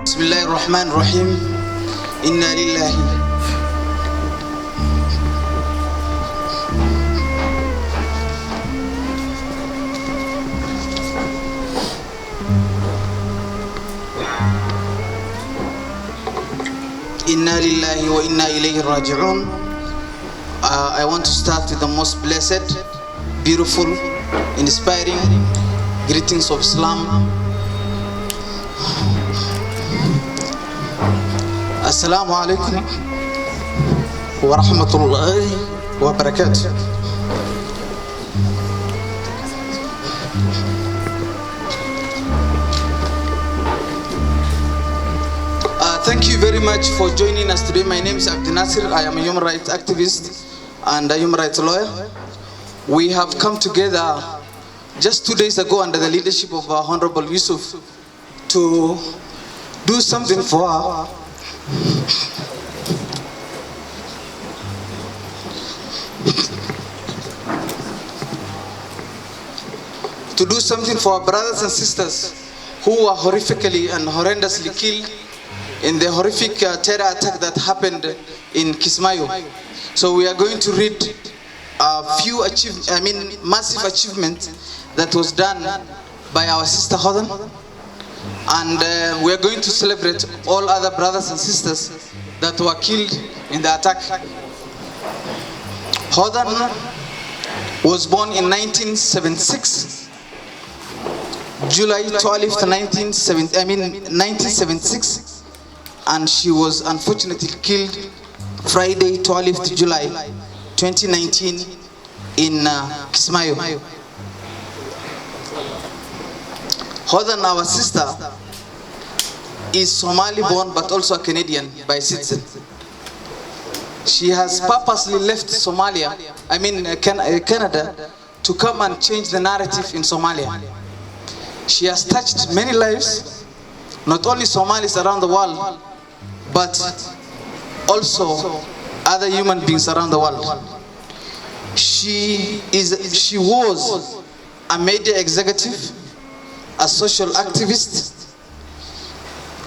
Bismillahirrahmanirrahim. Inna lillahi. Inna lillahi wa inna ilayhi raji'un. I want to start with the most blessed, beautiful, inspiring greetings of Islam. Assalamu alaikum wa rahmatullahi wa barakatuh. Thank you very much for joining us today. My name is Abdul Nasir. I am a human rights activist and a human rights lawyer. We have come together just 2 days ago under the leadership of our Honorable Yusuf to do something for our brothers and sisters who were horrifically and horrendously killed in the horrific terror attack that happened in Kismaayo. So we are going to read a few massive achievements that was done by our sister Hodan, and we are going to celebrate all other brothers and sisters that were killed in the attack. Hodan was born in 1976, July 12th, 1976. And she was unfortunately killed Friday, 12th July 2019 in Kismaayo. Hodan, our sister, is Somali born but also a Canadian by citizen. She has purposely left Canada to come and change the narrative in Somalia. She has touched many lives, not only Somalis around the world, but also other human beings around the world. She was a media executive, a social activist.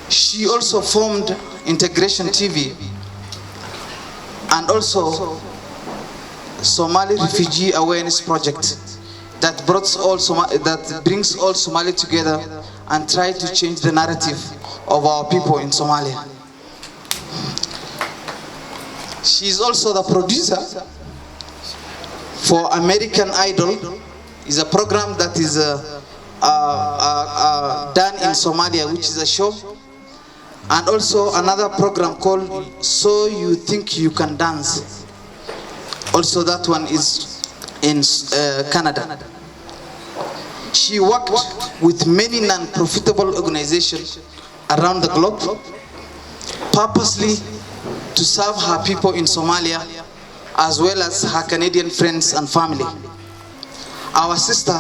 She also formed Integration TV and also Somali Refugee Awareness Project that brings all Somali together and try to change the narrative of our people in Somalia. She is also the producer for American Idol. Is a program that is done in Somalia, which is a show, and also another program called So You Think You Can Dance. Also that one is in Canada. She worked with many non-profitable organizations around the globe, purposely to serve her people in Somalia, as well as her Canadian friends and family. Our sister,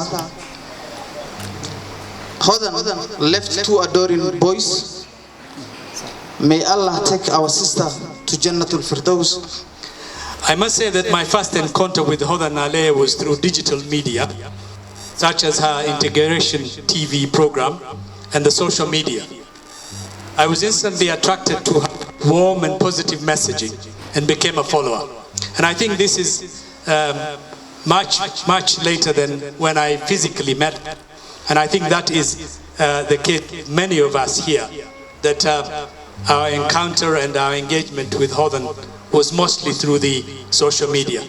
Hodan, left two adoring boys. May Allah take our sister to Jannatul Firdaus. I must say that my first encounter with Hodan Naleye was through digital media, such as her Integration TV program and the social media. I was instantly attracted to her warm and positive messaging and became a follower. And I think this is much later than when I physically met her. And I think that is the case many of us here, that our encounter and our engagement with Hodan was mostly through the social media.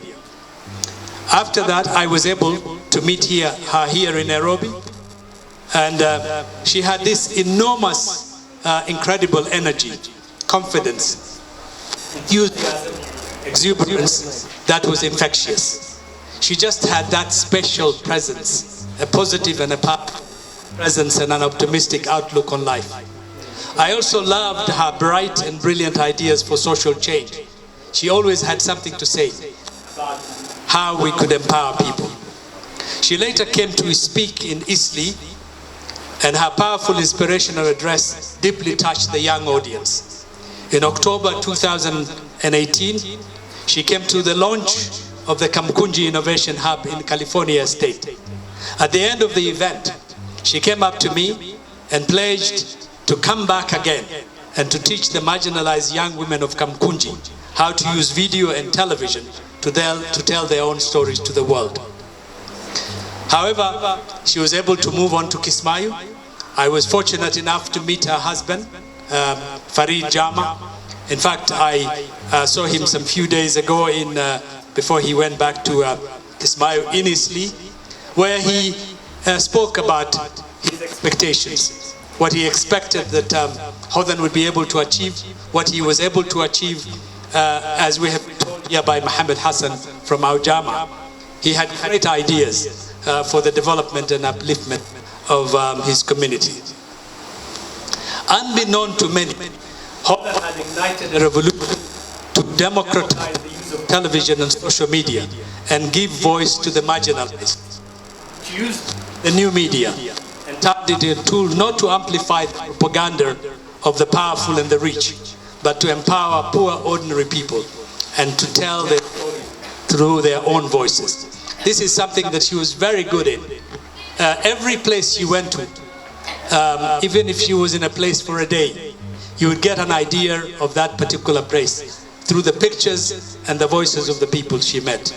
After that, I was able to meet her here in Nairobi, and she had this enormous, incredible energy, confidence, enthusiasm, exuberance that was infectious. She just had that special presence, a positive and a powerful presence and an optimistic outlook on life. I also loved her bright and brilliant ideas for social change. She always had something to say about how we could empower people. She later came to speak in Isli, and her powerful inspirational address deeply touched the young audience. In October 2018, she came to the launch of the Kamkunji Innovation Hub in California State. At the end of the event, she came up to me and pledged to come back again and to teach the marginalized young women of Kamkunji how to use video and television to tell their own stories to the world. However, she was able to move on to Kismaayo. I was fortunate enough to meet her husband, Farid Jama. In fact, I saw him some few days ago before he went back to Kismaayo in Isli, where he spoke about his expectations, what he expected that Hodan would be able to achieve, what he was able to achieve, as we have been told here by Mohammed Hassan from our Jama. He had great ideas for the development and upliftment of his community. Unbeknown to many, Hodan had ignited a revolution to democratize the use of television and social media and give voice to the marginalized. She used the new media and turned it into a tool not to amplify the propaganda of the powerful and the rich, but to empower poor, ordinary people and to tell their story through their own voices. This is something that she was very good in. Every place she went to, even if she was in a place for a day, you would get an idea of that particular place through the pictures and the voices of the people she met.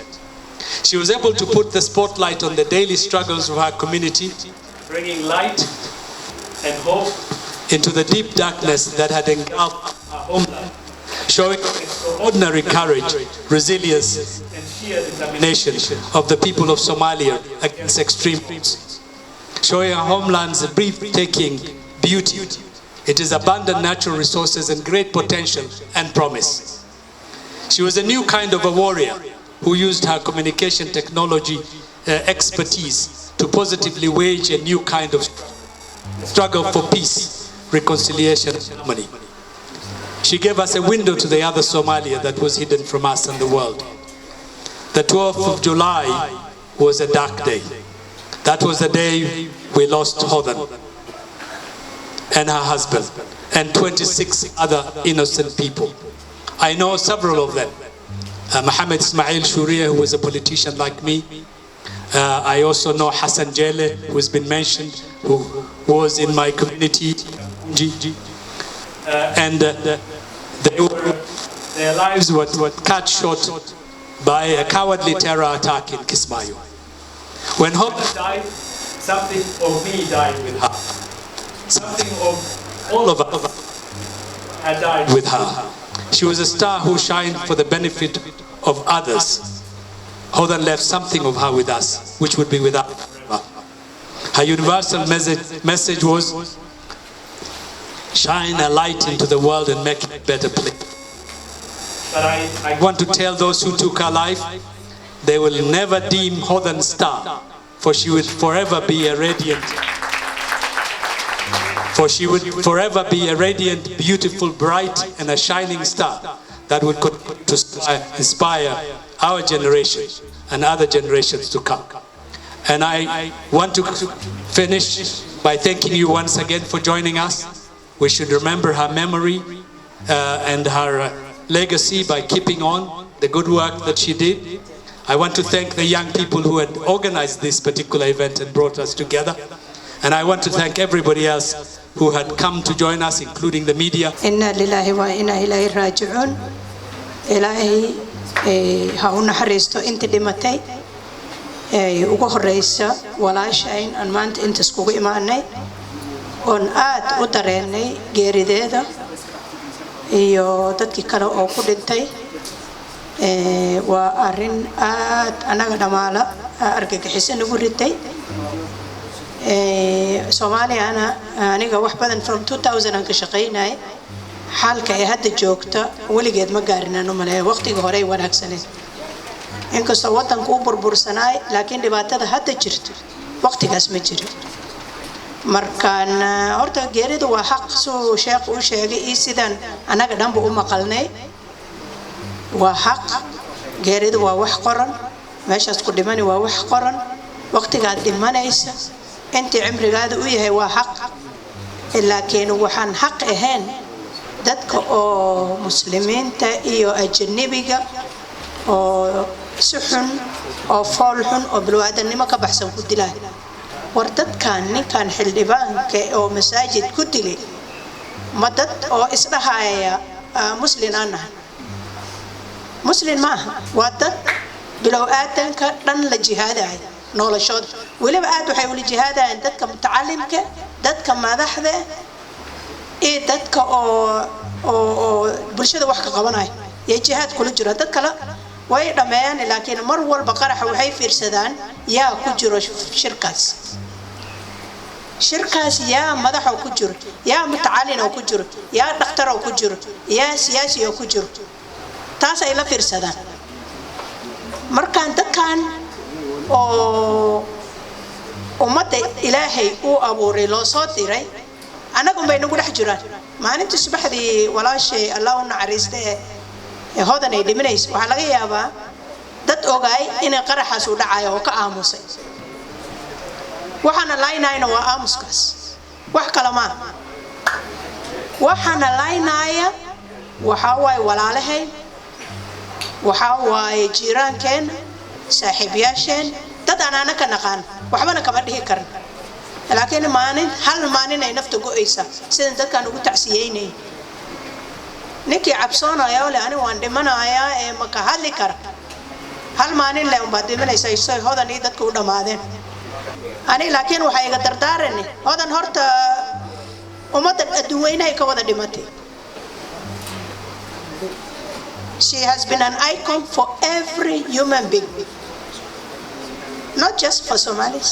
She was able to put the spotlight on the daily struggles of her community, bringing light and hope into the deep darkness that had engulfed her homeland, showing extraordinary courage, resilience, and sheer determination of the people of Somalia against extreme forces, showing our homeland's breathtaking beauty. It is abundant natural resources and great potential and promise. She was a new kind of a warrior who used her communication technology expertise to positively wage a new kind of struggle for peace, reconciliation, and harmony. She gave us a window to the other Somalia that was hidden from us and the world. The 12th of July was a dark day. That was the day we lost Hodan and her husband and 26 other innocent people. I know several of them. Mohammed Ismail Shuriya, who was a politician like me. I also know Hassan Jele, who has been mentioned, who was in my community. Their lives were cut short by a cowardly terror attack in Kismaayo. When Hodan died, something of me died with her. Something of all of us had died with her. She was a star who shined for the benefit of others. Hodan left something of her with us, which would be with us forever. Her universal message was, shine a light into the world and make it a better place. But I want to tell those who took her life, they will never deem Hodan's star, for she would forever be a radiant, beautiful, bright, and a shining star that would continue to inspire our generation and other generations to come. And I want to finish by thanking you once again for joining us. We should remember her memory and her legacy by keeping on the good work that she did. I want to thank the young people who had organized this particular event and brought us together. And I want to thank everybody else who had come to join us, including the media. Inna lillahi wa inna ilayhi raji'un. Ilaahay ha u naxariisto inta dhimatay ugu horeysa walaashayn aan maanta inta iskugu imaanay oon aad u dareenay geerideeda iyo dadkii kale oo ku dhintay waa arrin aad anaga dhamaala argagixisan ugu riday Soomaaliyana aniga wax badan from 2000 aan ka shaqeynay xalka ay hadda joogta waligeed ma gaarinaan u maleeyo waqtiga hore ay wanaagsaneed inkastoo wadanku u burbursanaay laakiin dhibaatada hadda jirto waqtigaas ma jirin markaan horta geeridu waa xaq soo sheekh u sheegay sidaan anaga dhanba u maqalnay waa xaq geeridu waa wax qoran meeshaas ku dhimani waa wax qoran waqtigaad dhimanaysa intii cimrigaada u yahay waa xaq laakiin waxaan xaq ahayn dadka oo muslimiinta iyo ajnabiga oo si xun oo fool xun oo bilaadanimo ka baxsan ku dilay war dadkan ninkan xildhibaanka oo masaajid ku dilay ma dad oo isdhahaya muslim aan nahay muslim maaha waa dad bilow aadanka dhan la jihaadayo noloshooda waliba aad waxay ula jihaadayaan dadka mutacallimka dadka madaxda ee dadka oo bulshada wax ka qabanaya ee jihaad kula jira dad kale way dhameeyaan laakiin mar walba qaraxa waxay fiirsadaan yaa ku jiro shirkaas yaa madax oo ku jiro yaa mutacallin oo ku jiro yaa dhakhtar oo ku jiro yaa siyaasi oo ku jiro taas ay la fiirsadaan markaan dadkan oo ummadda ilaahay uu abuuray loo soo diray anagu bay nagu dhex jiraan maalintii subaxdii walaashay Allah u naxariistay hodan ay dhimanayso waxa laga yaabaa dad ogaay in qaraxaas uu dhacayo oo ka aamusay waxana laynayna waa aamuskaas wax kale ma waxana laynaya waxa way walaalahay waxa way jiraankeen saaxiibayaasheen dad aan ka naqaan waxbana kama dhihi karin laakiin hal maalin ay nafta go'aysa sida dadkan ugu tacsiyeynay ninkii cabsoonayo le ani waan dhimanayaa ee ma ka hadli kara hal maalin le umba dhimanaysa isoo hodan iyo dadku u dhamaadeen ani laakiin waxa iga dardaaran hodan horta ummadda adduunweynaha ka wada dhimatay she has been an icon for every human being not just for Somalis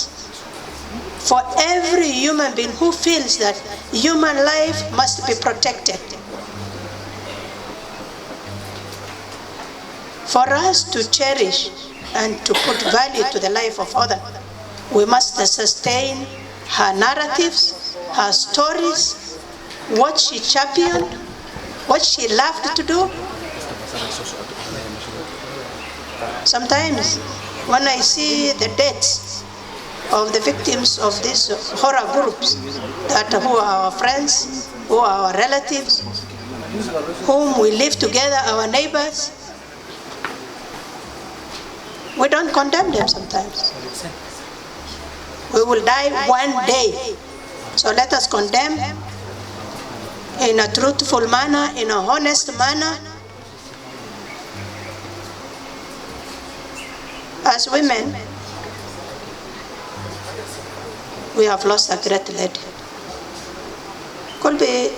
for every human being who feels that human life must be protected. For us to cherish and to put value to the life of others, we must sustain her narratives, her stories, what she championed, what she loved to do. Sometimes when I see the deaths of the victims of these horror groups who are our friends, who are our relatives, whom we live together, our neighbors, we don't condemn them sometimes. We will die one day. So let us condemn in a truthful manner, in a honest manner. As women, we have lost a great lady. Could be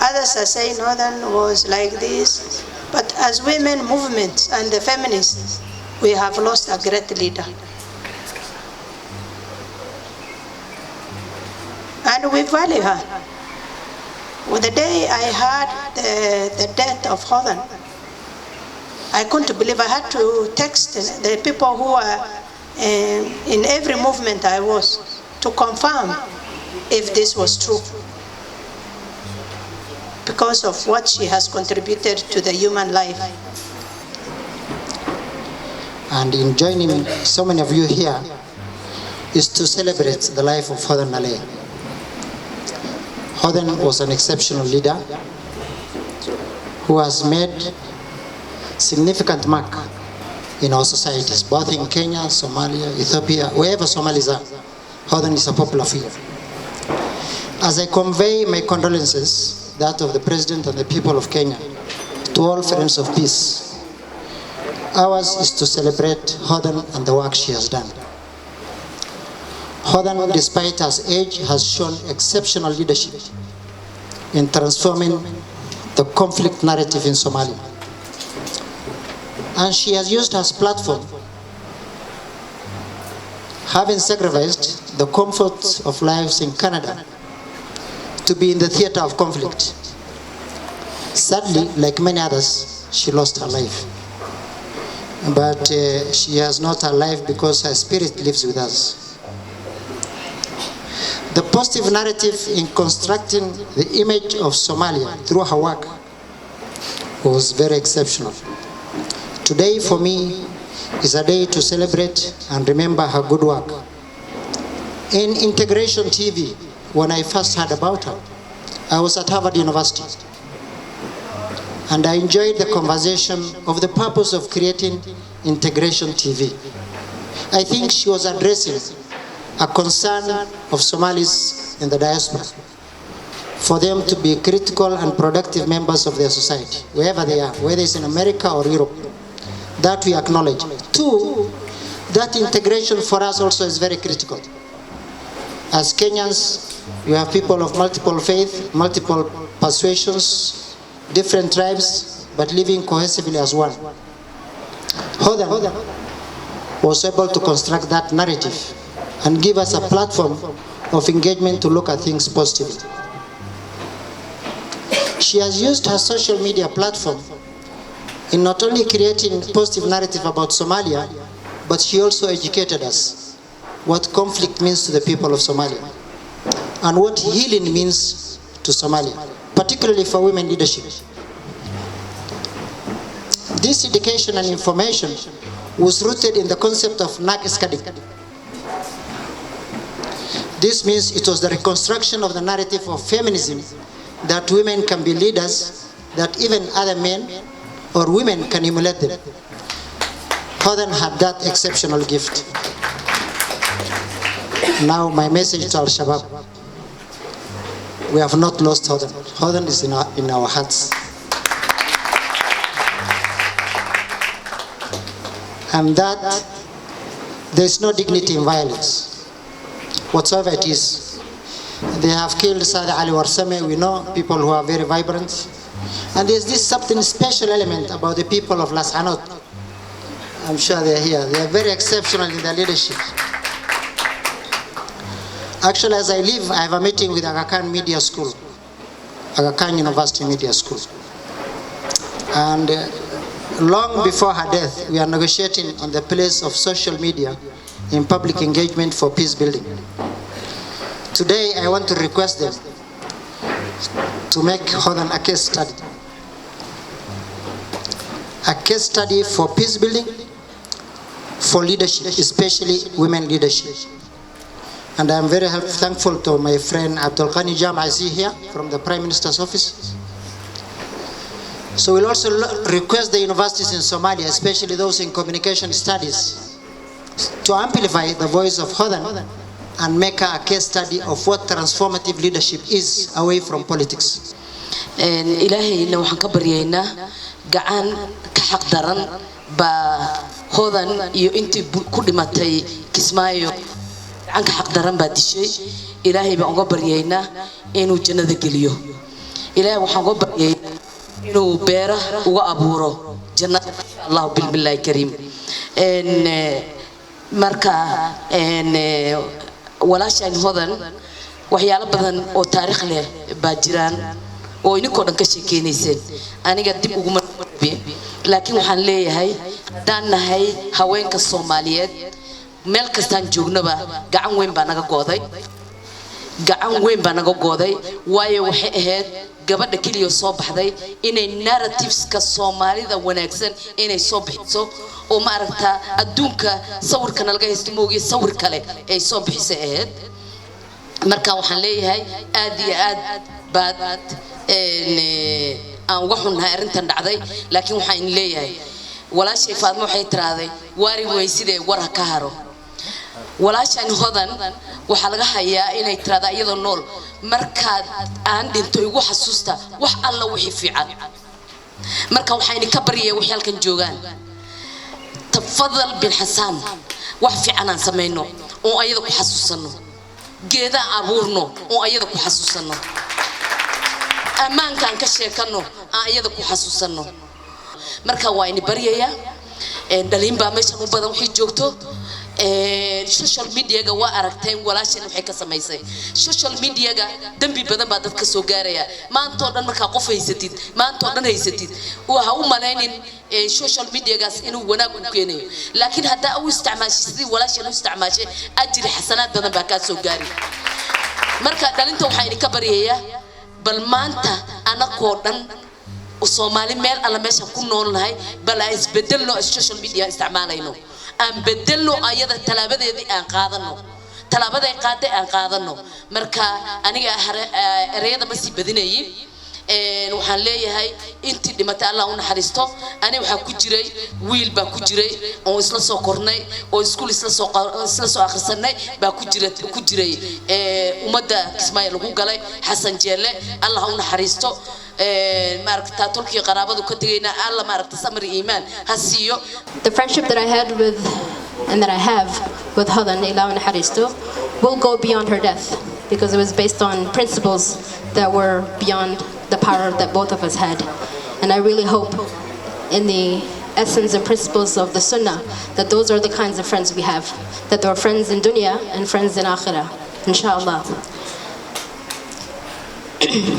others are saying Northern was like this, but as women movements and the feminists, we have lost a great leader. And we value her. Well, the day I heard the death of Hodan, I couldn't believe. I had to text the people who are in every movement I was to confirm if this was true, because of what she has contributed to the human life. And in joining so many of you here is to celebrate the life of Hodan Naleye. Hodan was an exceptional leader who has made significant mark in our societies, both in Kenya, Somalia, Ethiopia, wherever Somalis are. Hodan is a popular figure. As I convey my condolences, that of the President and the people of Kenya, to all friends of peace, ours is to celebrate Hodan and the work she has done. Hodan, despite her age, has shown exceptional leadership in transforming the conflict narrative in Somalia. And she has used her platform, having sacrificed the comforts of lives in Canada, to be in the theater of conflict. Sadly, like many others, she lost her life. But she has not her life because her spirit lives with us. The positive narrative in constructing the image of Somalia through her work was very exceptional. Today, for me, is a day to celebrate and remember her good work. In Integration TV, when I first heard about her, I was at Harvard University. And I enjoyed the conversation of the purpose of creating Integration TV. I think she was addressing a concern of Somalis in the diaspora. for them to be critical and productive members of their society, wherever they are, whether it's in America or Europe. That we acknowledge. Two, that integration for us also is very critical. As Kenyans, you have people of multiple faith, multiple persuasions, different tribes, but living cohesively as one. Hodan was able to construct that narrative and give us a platform of engagement to look at things positively. She has used her social media platform in not only creating a positive narrative about Somalia, but she also educated us what conflict means to the people of Somalia and what healing means to Somalia, particularly for women leadership. This education and information was rooted in the concept of Nak-Iskadik. This means it was the reconstruction of the narrative of feminism, that women can be leaders, that even other men or women can emulate them. Hodan had that exceptional gift. Now my message to Al-Shabaab: we have not lost Hodan. Hodan is in our hearts. And that there is no dignity in violence, whatsoever it is. They have killed Saad Ali Warsame, we know, people who are very vibrant. And there's this something special element about the people of Las Anot. I'm sure they're here. They are very exceptional in their leadership. Actually, as I leave, I have a meeting with Aga Khan Media School, Aga Khan University Media School. And long before her death, we are negotiating on the place of social media in public engagement for peace building. Today, I want to request them to make Hodan a case study. A case study for peace building, for leadership, especially women leadership. And I'm very thankful to my friend Abdul Ghani Jam, I see here, from the Prime Minister's office. So we'll also request the universities in Somalia, especially those in communication studies, to amplify the voice of Hodan and make a case study of what transformative leadership is away from politics. إلهي إنه حنكبرينا جعان كحق درن بهذا ينتي كل ما تي كسمايو عنك حق درن بدشي إلهي بعنكبرينا إنه جنة الجليو إلهي وحنكبرينا إنه بيره وأبوره جنة الله بالله الكريم إن مركا إن ولا شيء هذا وحياة بدن أو تاريخ له باجران oo inii kodan ka sheekeynayeen aniga dib ugu marbi laakiin waxaan leeyahay hadaan nahay haweenka Soomaaliyeed meel kastaan joognaba gacan weyn baa naga gooday waayo waxay ahayd gabadha kaliya soo baxday inay narratives ka Soomaalida wanaagsan inay soo bixiso oo ma aragta adduunka sawirka nalga haysto moogi sawir kale ay soo bixisay ahayd marka waxaan leeyahay aad iyo aad baad aan waxunnahay arintan dhacday laakiin waxaan leeyahay walaashay Faadmo waxay tiraaday waari way sidee war ka haro walaashan Hodan waxa laga hayaa inay tiraada iyadoo nool marka aan dhinto igu xasuusta wax alla wixii fiican marka waxaan ka bariyay wax halkan joogan tafadal bin Xasan wax fiican aan sameeyno oo ayada ku xasuusano geeda abuurno oo ayada ku xasuusano أمان كان كشيكانو أيضا كحسوسانو مركا وايني بريايا دلين بامش مبادم حجوكتو social media ga waa aragteen walaashan waxay ka samaysay social media ga dambi badan baa dadka soo gaaraya maanta oo dhan marka qof haysatid maanta oo dhan haysatid waxa uu maleynin social media gaas inuu wanaag u keenayo laakiin hadda uu isticmaashay sidii walaashan u isticmaashay ajri xasanaad badan baa ka soo gaari marka dhalinta waxay ka bariyaya bal maanta ana koodan Soomaali meel alla meesha ku noolnahay bal ay isbedelno social media isticmaalayno aan bedelno ayada talaabadeedii aan qaadano talaabaday qaaday aan qaadano marka aniga ereyada ma si badinayay waxaan leeyahay intii dhimatay Allah u naxariisto ani waxa ku jiray wiil baa ku jiray oo isla soo kornay oo iskuul isla soo akhrisanay baa ku jiray umada Kismaayo lagu galay Xasan Jeelle Allah u naxariisto maaragta tolkii qaraabadu ka tagayna Allah maaragta samri iimaan hasiyo. The friendship that I had with and that I have with Hodan Naleye will go beyond her death because it was based on principles that were beyond the power that both of us had. And I really hope in the essence and principles of the Sunnah that those are the kinds of friends we have, that there are friends in dunya and friends in akhirah, inshallah.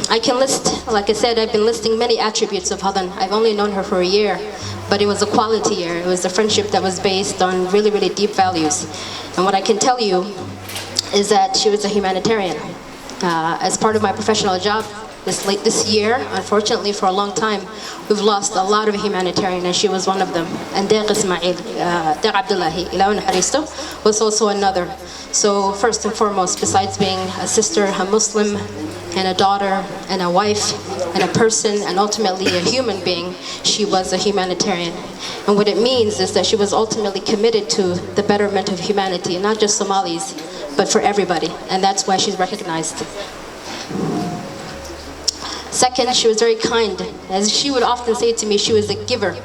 I can list, like I said, I've been listing many attributes of Hodan. I've only known her for a year, but it was a quality year. It was a friendship that was based on really, really deep values. And what I can tell you is that she was a humanitarian. As part of my professional job, this year, unfortunately for a long time, we've lost a lot of humanitarians, and she was one of them. And Deq Ismail, Deq Abdullahi, was also another. So first and foremost, besides being a sister, a Muslim, and a daughter, and a wife, and a person, and ultimately a human being, she was a humanitarian. And what it means is that she was ultimately committed to the betterment of humanity, not just Somalis, but for everybody. And that's why she's recognized. Second, she was very kind. As she would often say to me, she was a giver.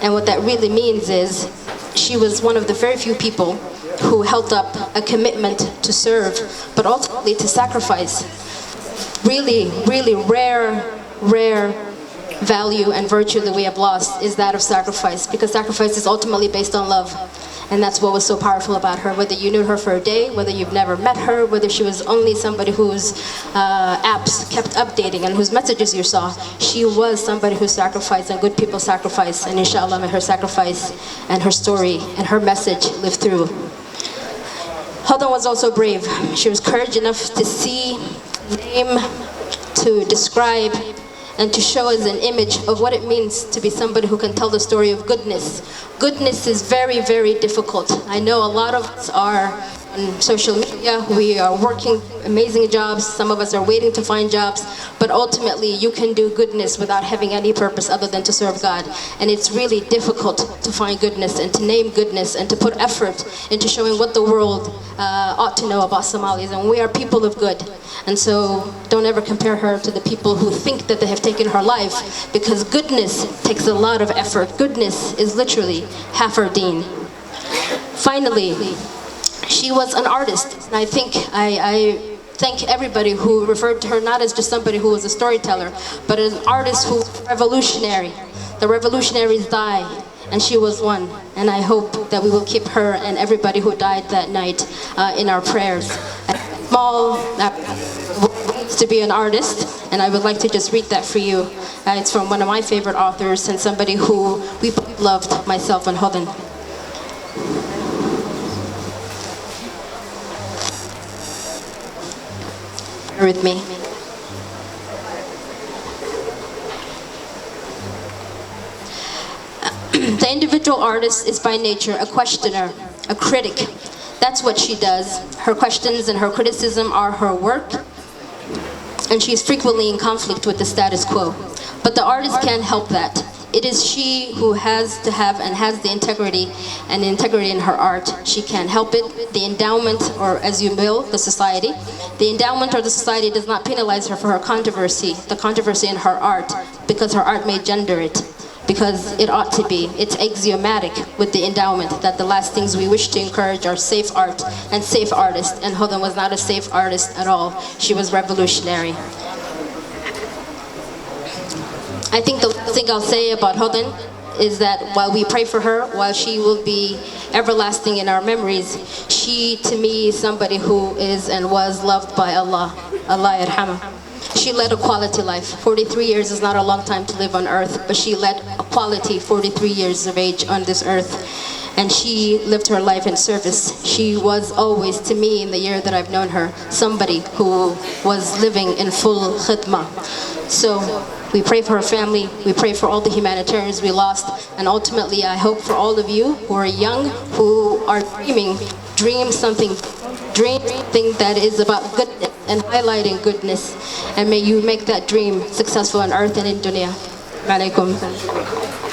And what that really means is she was one of the very few people who held up a commitment to serve, but ultimately to sacrifice. Really, really rare value and virtue that we have lost is that of sacrifice, because sacrifice is ultimately based on love. And that's what was so powerful about her. Whether you knew her for a day, whether you've never met her, whether she was only somebody whose apps kept updating and whose messages you saw, she was somebody who sacrificed, and good people sacrifice. And inshallah, may her sacrifice and her story and her message live through. Hodan was also brave. She was courage enough to see, name, to describe, and to show us an image of what it means to be somebody who can tell the story of goodness. Goodness is very, very difficult. I know a lot of us are on social media, we are working amazing jobs, some of us are waiting to find jobs, but ultimately you can do goodness without having any purpose other than to serve God. And it's really difficult to find goodness and to name goodness and to put effort into showing what the world ought to know about Somalis. And we are people of good. And so don't ever compare her to the people who think that they have taken her life, because goodness takes a lot of effort. Goodness is literally half her deen. Finally, she was an artist. And I thank everybody who referred to her not as just somebody who was a storyteller, but as an artist who was revolutionary. The revolutionaries die, and she was one. And I hope that we will keep her and everybody who died that night in our prayers. Small to be an artist, and I would like to just read that for you. It's from one of my favorite authors and somebody who we both loved, myself and Hodan. Bear with me. The individual artist is by nature a questioner, a critic. That's what she does. Her questions and her criticism are her work, and she is frequently in conflict with the status quo. But the artist can't help that. It is she who has to have and has the integrity in her art. She can't help it. The endowment, or as you will, the society, the endowment or the society does not penalize her for her controversy, the controversy in her art, because her art may gender it, because it ought to be. It's axiomatic with the endowment that the last things we wish to encourage are safe art and safe artists, and Hodan was not a safe artist at all. She was revolutionary. I think the last thing I'll say about Hodan is that while we pray for her, while she will be everlasting in our memories, she to me is somebody who is and was loved by Allah. Allah yarhamah. She led a quality life. 43 years is not a long time to live on earth, but she led a quality 43 years of age on this earth. And she lived her life in service. She was always, to me, in the year that I've known her, somebody who was living in full khidmah. So we pray for her family, we pray for all the humanitarians we lost, and ultimately I hope for all of you who are young, who are dreaming, dream something, dream thing that is about goodness and highlighting goodness. And may you make that dream successful on earth and in dunya. Alaikum.